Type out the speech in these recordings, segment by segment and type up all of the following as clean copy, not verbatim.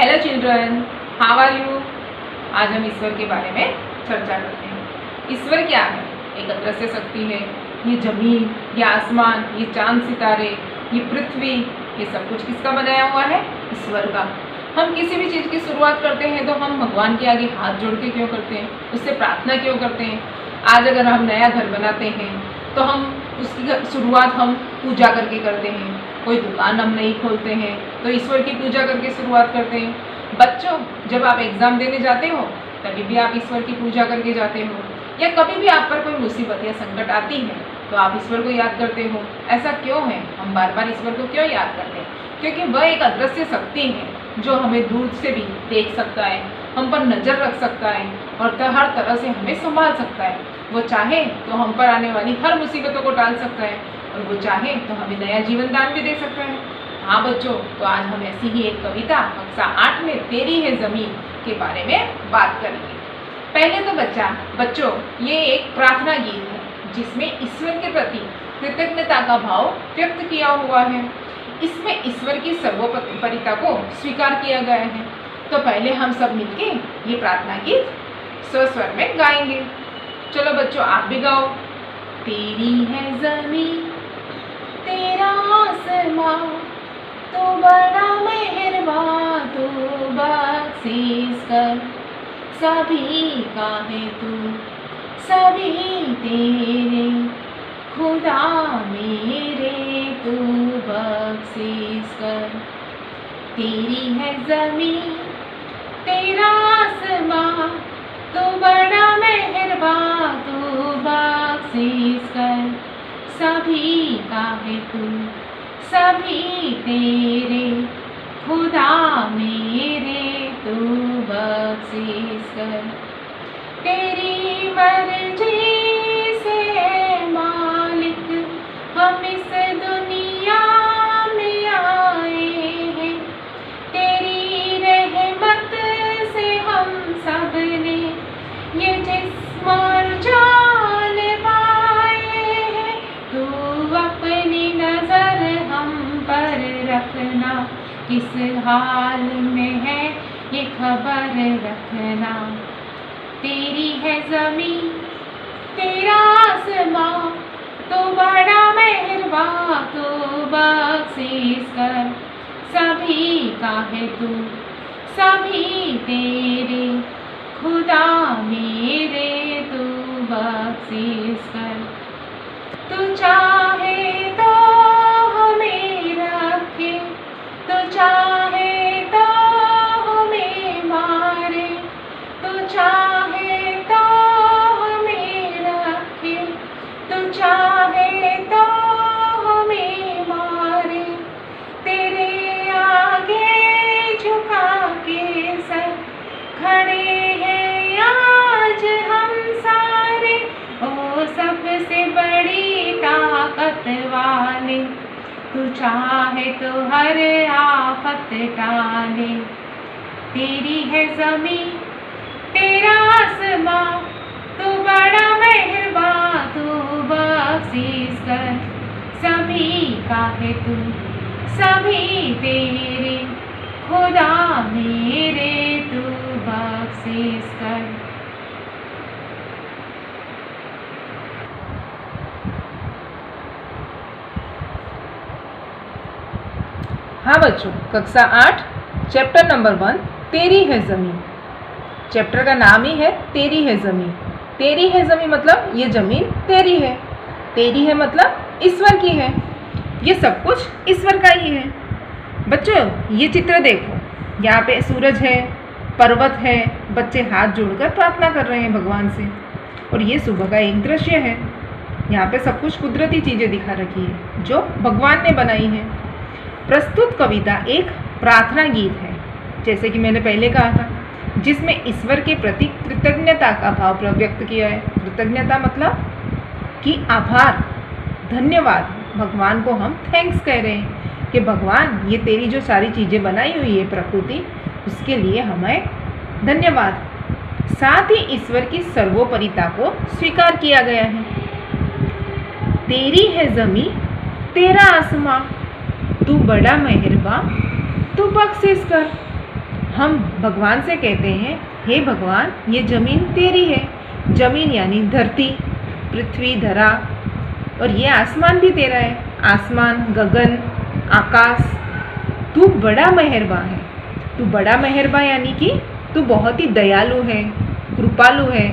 Hello children, how are you. आज हम ईश्वर के बारे में चर्चा करते हैं। ईश्वर क्या है? एक अदृश्य शक्ति है। ये जमीन, ये आसमान, ये चांद सितारे, ये पृथ्वी, ये सब कुछ किसका बनाया हुआ है? ईश्वर का। हम किसी भी चीज़ की शुरुआत करते हैं तो हम भगवान के आगे हाथ जोड़ के क्यों करते हैं? उससे प्रार्थना क्यों करते हैं? आज अगर हम नया घर बनाते हैं तो हम उसकी शुरुआत हम पूजा करके करते हैं। कोई दुकान हम नहीं खोलते हैं तो ईश्वर की पूजा करके शुरुआत करते हैं। बच्चों, जब आप एग्ज़ाम देने जाते हो तभी भी आप ईश्वर की पूजा करके जाते हो, या कभी भी आप पर कोई मुसीबत या संकट आती है तो आप ईश्वर को याद करते हो। ऐसा क्यों है? हम बार बार ईश्वर को क्यों याद करते हैं? क्योंकि वह एक अदृश्य शक्ति है जो हमें दूर से भी देख सकता है, हम पर नज़र रख सकता है और हर तरह से हमें संभाल सकता है। वो चाहे तो हम पर आने वाली हर मुसीबतों को टाल सकता है और वो चाहे तो हमें नया जीवन दान भी दे सकता है। हाँ बच्चों, तो आज हम ऐसी ही एक कविता कक्षा 8 में तेरी है ज़मीन के बारे में बात करेंगे। पहले तो बच्चों ये एक प्रार्थना गीत है जिसमें ईश्वर के प्रति कृतज्ञता का भाव व्यक्त किया हुआ है। इसमें ईश्वर की सर्वोपरिता को स्वीकार किया गया है। तो पहले हम सब मिलके ये प्रार्थना गीत स्वर में गाएंगे। चलो बच्चों, आप भी गाओ। तेरी है ज़मीन, तेरा आसमां, तो बड़ा मेहरबान, तो बख्शिश कर, सभी का है तू, सभी तेरे, खुदा मेरे तू बख्शिश कर। तेरी है ज़मीन, तेरा आसमां, तो बड़ा मेहरबान, तू बख्शिश कर, सभी का है तू, सभी तेरे, खुदा मेरे तू बख्शिश कर। तेरी मर्जी से मालिक हम इस दुनिया में आए हैं, तेरी रहमत से हम सब ने ये जिस्म और जान पाए हैं। तू अपनी नज़र हम पर रखना, किस हाल में है ये खबर रखना। तेरी है ज़मीन, तेरा आसमां, तो बड़ा मेहरबान, तो बख्शिश कर, सभी का है तू, सभी तेरे, खुदा मेरे तू बख्शिश कर। तू चाहे तो हमें रखे, तू चाहे तो हमें मारे, तू चाहे तो हमें रखे, तू चाहे तो हमें मारे। तेरे आगे झुका के सर खड़े हैं आज हम सारे, ओ सबसे बड़ी ताकत वाले, तू चाहे तो हर आफत टाले। तेरी है ज़मीन, तेरा आसमां, तू बड़ा मेहरबान, तू बख्शिश कर, सभी का है तू, सभी तेरे, खुदा मेरे तू बख्शिश कर। हाँ बच्चों, कक्षा 8 चैप्टर नंबर 1 तेरी है ज़मीन। चैप्टर का नाम ही है तेरी है ज़मीन। तेरी है ज़मीन मतलब ये ज़मीन तेरी है, तेरी है मतलब ईश्वर की है, ये सब कुछ ईश्वर का ही है। बच्चों ये चित्र देखो, यहाँ पे सूरज है, पर्वत है, बच्चे हाथ जोड़कर प्रार्थना कर रहे हैं भगवान से, और ये सुबह का एक दृश्य है। यहाँ पे सब कुछ कुदरती चीज़ें दिखा रखी है जो भगवान ने बनाई हैं। प्रस्तुत कविता एक प्रार्थना गीत है, जैसे कि मैंने पहले कहा था, जिसमें ईश्वर के प्रति कृतज्ञता का भाव व्यक्त किया है। कृतज्ञता मतलब कि आभार, धन्यवाद। भगवान को हम थैंक्स कह रहे हैं कि भगवान ये तेरी जो सारी चीज़ें बनाई हुई है प्रकृति, उसके लिए हमें धन्यवाद। साथ ही ईश्वर की सर्वोपरिता को स्वीकार किया गया है। तेरी है ज़मीन, तेरा आसमां, तू बड़ा मेहरबान, तू बख्शिश कर। हम भगवान से कहते हैं, हे भगवान ये ज़मीन तेरी है। ज़मीन यानी धरती, पृथ्वी, धरा, और ये आसमान भी तेरा है। आसमान, गगन, आकाश, तू बड़ा मेहरबान है। तू बड़ा मेहरबान यानी कि तू बहुत ही दयालु है, कृपालु है।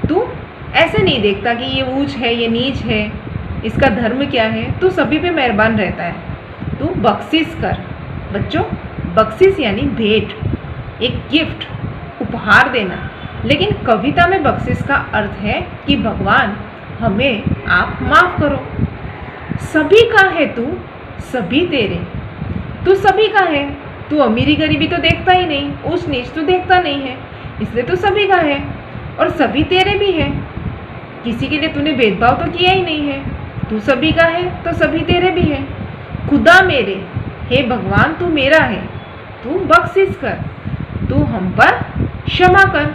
तू ऐसे नहीं देखता कि ये ऊंच है, ये नीच है, इसका धर्म क्या है। तू सभी पे मेहरबान रहता है। तू बख्शिश कर। बच्चों, बख्शिश यानी भेंट, एक गिफ्ट, उपहार देना। लेकिन कविता में बख्शिश का अर्थ है कि भगवान हमें आप माफ़ करो। सभी का है तू, सभी तेरे। तू सभी का है। तू अमीरी गरीबी तो देखता ही नहीं, ऊंच नीच तो देखता नहीं है, इसलिए तू सभी का है। और सभी तेरे भी है। किसी के लिए तूने भेदभाव तो किया ही नहीं है। तू सभी का है तो सभी तेरे भी है। खुदा मेरे, हे भगवान तू मेरा है। तू बख्शिश कर, तू हम पर क्षमा कर।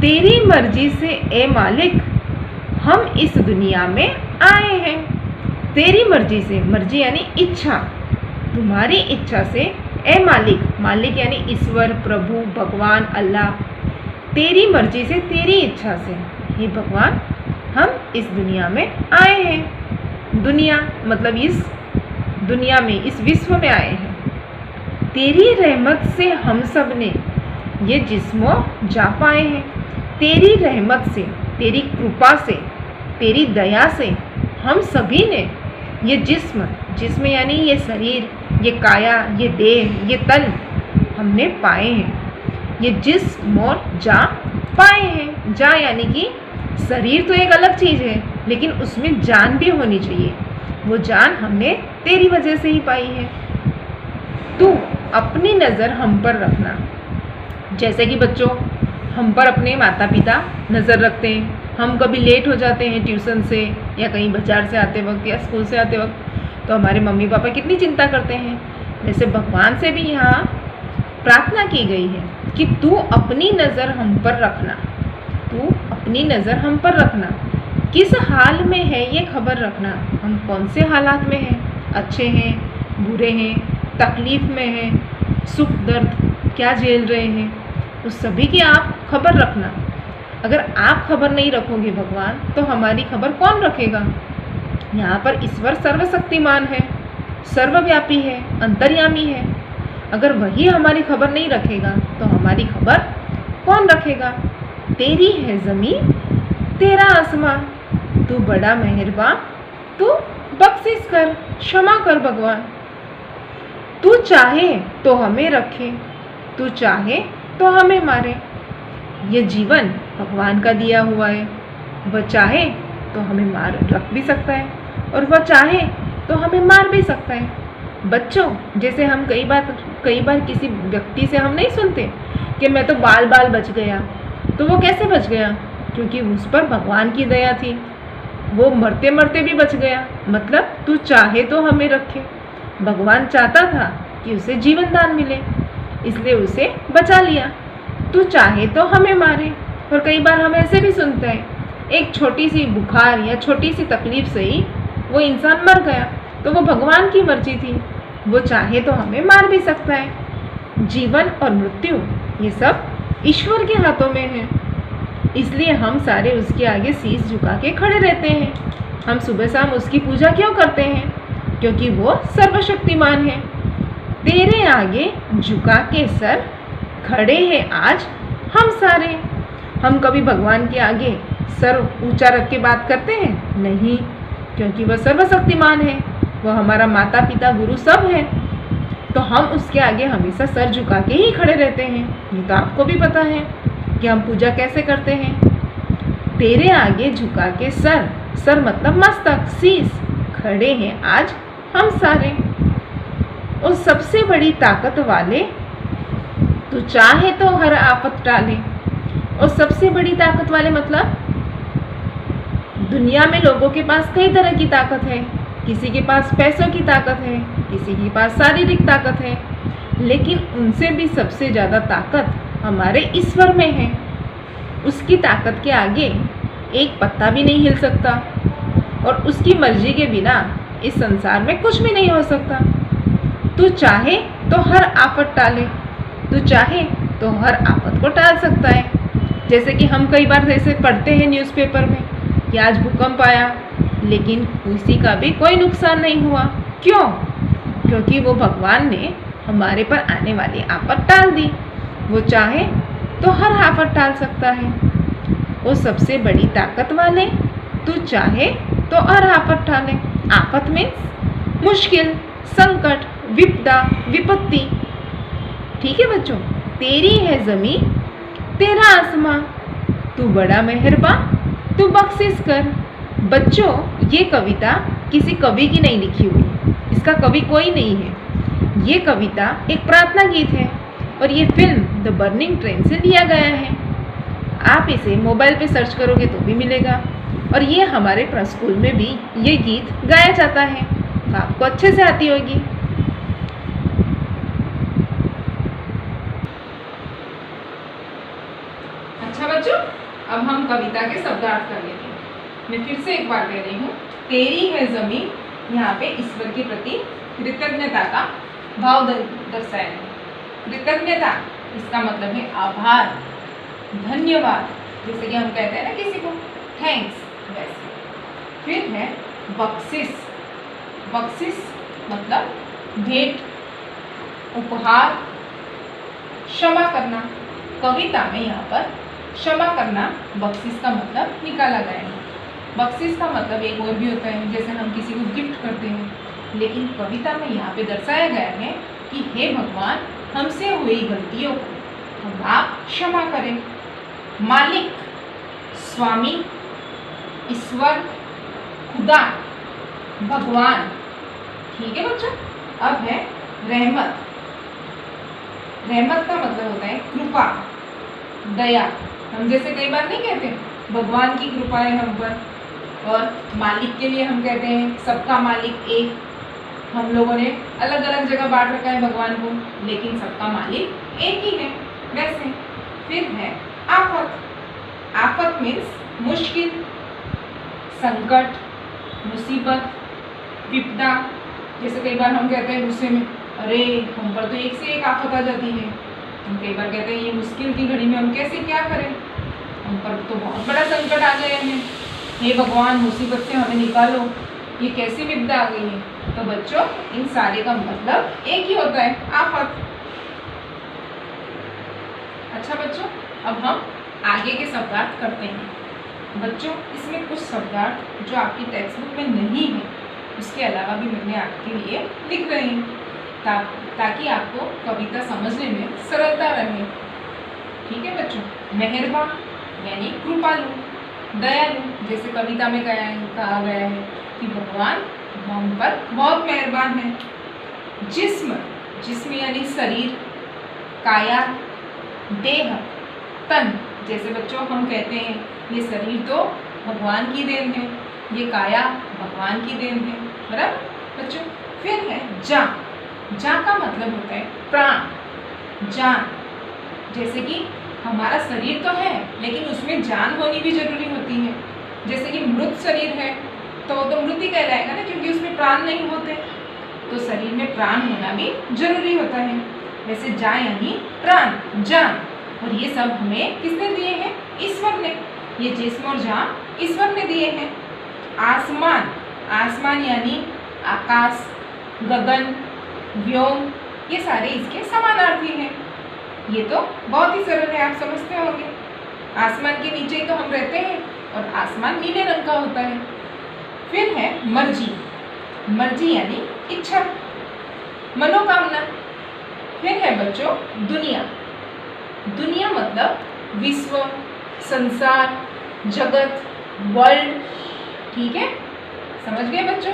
तेरी मर्जी से ए मालिक हम इस दुनिया में आए हैं। तेरी मर्जी से, मर्जी यानी इच्छा, तुम्हारी इच्छा से ए मालिक, मालिक यानी ईश्वर, प्रभु, भगवान, अल्लाह। तेरी मर्जी से, तेरी इच्छा से हे भगवान हम इस दुनिया में आए हैं। दुनिया मतलब इस दुनिया में, इस विश्व में आए हैं। तेरी रहमत से हम सब ने ये जिस्मों जा पाए हैं। तेरी रहमत से, तेरी कृपा से, तेरी दया से हम सभी ने ये जिस्म यानी ये शरीर, ये काया, ये देह, ये तन हमने पाए हैं। ये जिस्म और जा पाए हैं। जा यानी कि शरीर तो एक अलग चीज़ है, लेकिन उसमें जान भी होनी चाहिए। वो जान हमने तेरी वजह से ही पाई है। तू अपनी नज़र हम पर रखना। जैसे कि बच्चों, हम पर अपने माता पिता नज़र रखते हैं। हम कभी लेट हो जाते हैं ट्यूशन से या कहीं बाजार से आते वक्त या स्कूल से आते वक्त, तो हमारे मम्मी पापा कितनी चिंता करते हैं। वैसे भगवान से भी यहाँ प्रार्थना की गई है कि तू अपनी नज़र हम पर रखना। तू अपनी नज़र हम पर रखना। किस हाल में है ये खबर रखना। हम कौन से हालात में हैं, अच्छे हैं, बुरे हैं, तकलीफ़ में हैं, सुख दर्द क्या झेल रहे हैं, उस सभी की आप खबर रखना। अगर आप खबर नहीं रखोगे भगवान, तो हमारी खबर कौन रखेगा। यहाँ पर ईश्वर सर्वशक्तिमान है, सर्वव्यापी है, अंतर्यामी है। अगर वही हमारी खबर नहीं रखेगा तो हमारी खबर कौन रखेगा। तेरी है ज़मीन, तेरा आसमान, तू बड़ा मेहरबान, तू बख्शिश कर, क्षमा कर भगवान। तू चाहे तो हमें रखे, तू चाहे तो हमें मारे। ये जीवन भगवान का दिया हुआ है। वह चाहे तो हमें मार रख भी सकता है और वह चाहे तो हमें मार भी सकता है। बच्चों, जैसे हम कई बार किसी व्यक्ति से हम नहीं सुनते कि मैं तो बाल बाल बच गया, तो वो कैसे बच गया? क्योंकि उस पर भगवान की दया थी। वो मरते मरते भी बच गया। मतलब तू चाहे तो हमें रखे। भगवान चाहता था कि उसे जीवन दान मिले, इसलिए उसे बचा लिया। तू चाहे तो हमें मारे। और कई बार हम ऐसे भी सुनते हैं, एक छोटी सी बुखार या छोटी सी तकलीफ से ही वो इंसान मर गया, तो वो भगवान की मर्जी थी। वो चाहे तो हमें मार भी सकता है। जीवन और मृत्यु ये सब ईश्वर के हाथों में है। इसलिए हम सारे उसके आगे शीश झुका के खड़े रहते हैं। हम सुबह शाम उसकी पूजा क्यों करते हैं? क्योंकि वो सर्वशक्तिमान है। तेरे आगे झुका के सर खड़े हैं आज हम सारे। हम कभी भगवान के आगे सर ऊंचा रख के बात करते हैं? नहीं, क्योंकि वह सर्वशक्तिमान है। वह हमारा माता पिता गुरु सब है। तो हम उसके आगे हमेशा सर झुका के ही खड़े रहते हैं। ये तो आपको भी पता है कि हम पूजा कैसे करते हैं। तेरे आगे झुका के सर, सर मतलब मस्तक, शीश, खड़े हैं आज हम सारे। और सबसे बड़ी ताकत वाले, तू चाहे तो हर आफत टाले। और सबसे बड़ी ताकत वाले मतलब दुनिया में लोगों के पास कई तरह की ताकत है। किसी के पास पैसों की ताकत है, किसी के पास शारीरिक ताकत है, लेकिन उनसे भी सबसे ज़्यादा ताकत हमारे ईश्वर में है। उसकी ताकत के आगे एक पत्ता भी नहीं हिल सकता और उसकी मर्जी के बिना इस संसार में कुछ भी नहीं हो सकता। तू चाहे तो हर आफत टाले। तू चाहे तो हर आफत को टाल सकता है। जैसे कि हम कई बार ऐसे पढ़ते हैं न्यूज़पेपर में कि आज भूकंप आया, लेकिन किसी का भी कोई नुकसान नहीं हुआ। क्यों? क्योंकि वो भगवान ने हमारे पर आने वाली आफत टाल दी। वो चाहे तो हर आफत टाल सकता है। वो सबसे बड़ी ताकत वाले, तू चाहे तो हर आफत टाले। आफत मीन्स मुश्किल, संकट, विपदा, विपत्ति। ठीक है बच्चों, तेरी है ज़मीं, तेरा आसमां, तू बड़ा मेहरबान, तू बख्शिश कर। बच्चों, ये कविता किसी कवि की नहीं लिखी हुई, इसका कवि कोई नहीं है। ये कविता एक प्रार्थना गीत है और ये फिल्म द बर्निंग ट्रेन से लिया गया है। आप इसे मोबाइल पे सर्च करोगे तो भी मिलेगा और ये हमारे ट्रस्ट स्कूल में भी ये गीत गाया जाता है, तो आपको अच्छे से आती होगी। अच्छा बच्चों, अब हम कविता के शब्दार्थ कर लेते हैं। मैं फिर से एक बार कह रही हूँ, तेरी है ज़मीन, यहाँ पे ईश्वर के प्रति कृतज्ञता का भाव दर्शाया है। कृतज्ञता इसका मतलब है आभार, धन्यवाद, जैसे कि हम कहते हैं ना किसी को थैंक्स, वैसे। फिर है बख्शिश। बख्शिश मतलब भेंट, उपहार, क्षमा करना। कविता में यहाँ पर क्षमा करना बख्शिश का मतलब निकाला गया है। बख्शिश का मतलब एक और भी होता है, जैसे हम किसी को गिफ्ट करते हैं, लेकिन कविता में यहाँ पे दर्शाया गया है कि हे भगवान, हमसे हुई गलतियों को हम आप क्षमा करें। मालिक, स्वामी, ईश्वर, खुदा, भगवान। ठीक है बच्चों। अब है रहमत। रहमत का मतलब होता है कृपा, दया। हम जैसे कई बार नहीं कहते भगवान की कृपा है हम पर, और मालिक के लिए हम कहते हैं सबका मालिक एक। हम लोगों ने अलग अलग जगह बांट रखा है भगवान को, लेकिन सबका मालिक एक ही है, वैसे। फिर है आफत। आफत मीन्स मुश्किल, संकट, मुसीबत, विपदा। जैसे कई बार हम कहते हैं गुस्से में, अरे हम पर तो एक से एक आफत आ जाती है। हम कई बार कहते हैं ये मुश्किल की घड़ी में हम कैसे क्या करें, हम पर तो बहुत बड़ा संकट आ गया है, हे भगवान मुसीबत से हमें निकालो, ये कैसी विपदा आ गई है। तो बच्चों, इन सारे का मतलब एक ही होता है, आफत। अच्छा बच्चों, अब हम आगे के शब्दार्थ करते हैं। बच्चों, इसमें कुछ शब्दार्थ जो आपकी टेक्स्ट बुक में नहीं है, उसके अलावा भी मैंने आपके लिए लिख रही हूँ, ताकि आपको कविता समझने में सरलता रहे। ठीक है बच्चों। मेहरबान यानी कृपालु, दयालु, जैसे कविता में कहा गया है कि भगवान हम पर बहुत मेहरबान है। जिस्म, जिस्म यानी शरीर, काया, देह, तन। जैसे बच्चों हम कहते हैं ये शरीर तो भगवान की देन है, ये काया भगवान की देन है, बराबर बच्चों। फिर है जान। जान का मतलब होता है प्राण, जान। जैसे कि हमारा शरीर तो है, लेकिन उसमें जान होनी भी जरूरी होती है। जैसे कि मृत शरीर है तो वो तो मृत ही कहलाएगा ना, क्योंकि उसमें प्राण नहीं होते, तो शरीर में प्राण होना भी जरूरी होता है। वैसे जा यानी प्राण, जान। और ये सब हमें किसने दिए हैं? ईश्वर ने। ये जिस्म और जान ईश्वर ने दिए हैं। आसमान, आसमान यानी आकाश, गगन, व्योम, ये सारे इसके समानार्थी हैं। ये तो बहुत ही सरल है, आप समझते होंगे। आसमान के नीचे ही तो हम रहते हैं और आसमान नीले रंग का होता है। फिर है मर्जी। मर्जी यानी इच्छा, मनोकामना। फिर है बच्चों दुनिया। दुनिया मतलब विश्व, संसार, जगत, वर्ल्ड। ठीक है, समझ गए बच्चों।